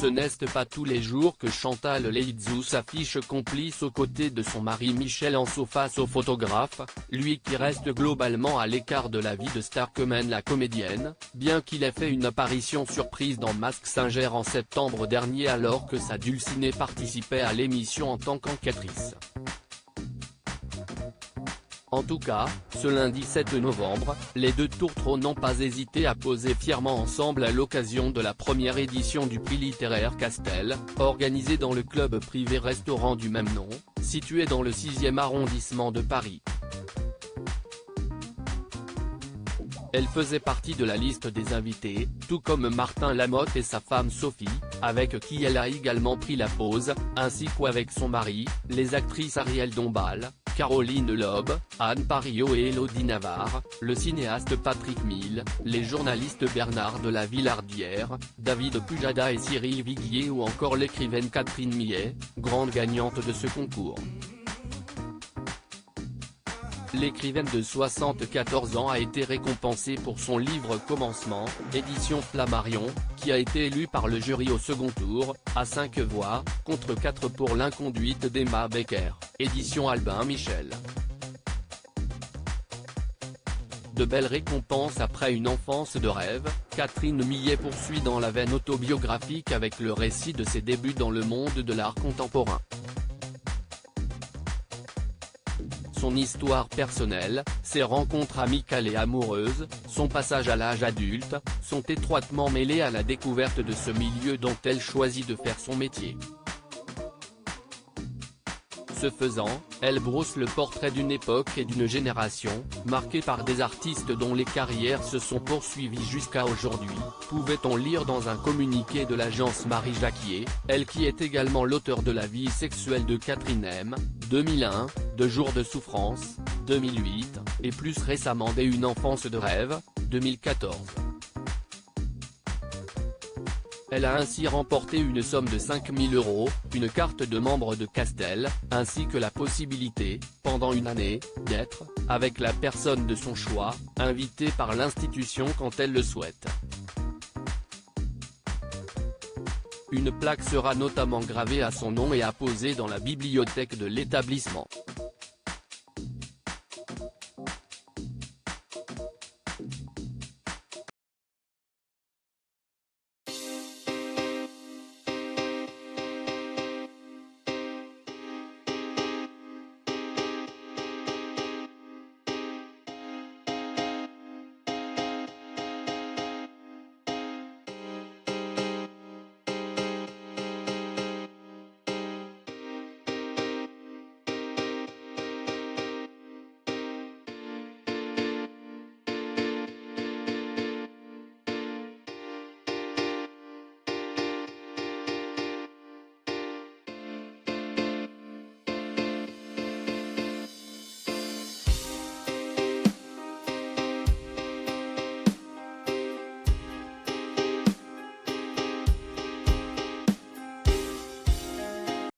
Ce n'est pas tous les jours que Chantal Leizou s'affiche complice aux côtés de son mari Michel Anso face au photographe, lui qui reste globalement à l'écart de la vie de star que mène la comédienne, bien qu'il ait fait une apparition surprise dans Mask Singer en septembre dernier alors que sa dulcinée participait à l'émission en tant qu'enquêtrice. En tout cas, ce lundi 7 novembre, les deux tourtereaux n'ont pas hésité à poser fièrement ensemble à l'occasion de la première édition du prix littéraire Castel, organisé dans le club privé-restaurant du même nom, situé dans le 6e arrondissement de Paris. Elle faisait partie de la liste des invités, tout comme Martin Lamotte et sa femme Sophie, avec qui elle a également pris la pose, ainsi qu'avec son mari, les actrices Ariel Dombal, Caroline Loeb, Anne Parillaud et Élodie Navarre, le cinéaste Patrick Mille, les journalistes Bernard de la Villardière, David Pujada et Cyril Viguier ou encore l'écrivaine Catherine Millet, grande gagnante de ce concours. L'écrivaine de 74 ans a été récompensée pour son livre Commencement, édition Flammarion, qui a été élu par le jury au second tour, à 5 voix, contre 4 pour L'inconduite d'Emma Becker, édition Albin Michel. De belles récompenses après une enfance de rêve, Catherine Millet poursuit dans la veine autobiographique avec le récit de ses débuts dans le monde de l'art contemporain. Son histoire personnelle, ses rencontres amicales et amoureuses, son passage à l'âge adulte, sont étroitement mêlés à la découverte de ce milieu dont elle choisit de faire son métier. Ce faisant, elle brosse le portrait d'une époque et d'une génération, marquée par des artistes dont les carrières se sont poursuivies jusqu'à aujourd'hui, pouvait-on lire dans un communiqué de l'agence Marie Jacquier, elle qui est également l'auteur de La vie sexuelle de Catherine M, 2001, de Jours de souffrance, 2008, et plus récemment des Une enfance de rêve, 2014. Elle a ainsi remporté une somme de 5 000 €, une carte de membre de Castel, ainsi que la possibilité, pendant une année, d'être, avec la personne de son choix, invitée par l'institution quand elle le souhaite. Une plaque sera notamment gravée à son nom et apposée dans la bibliothèque de l'établissement.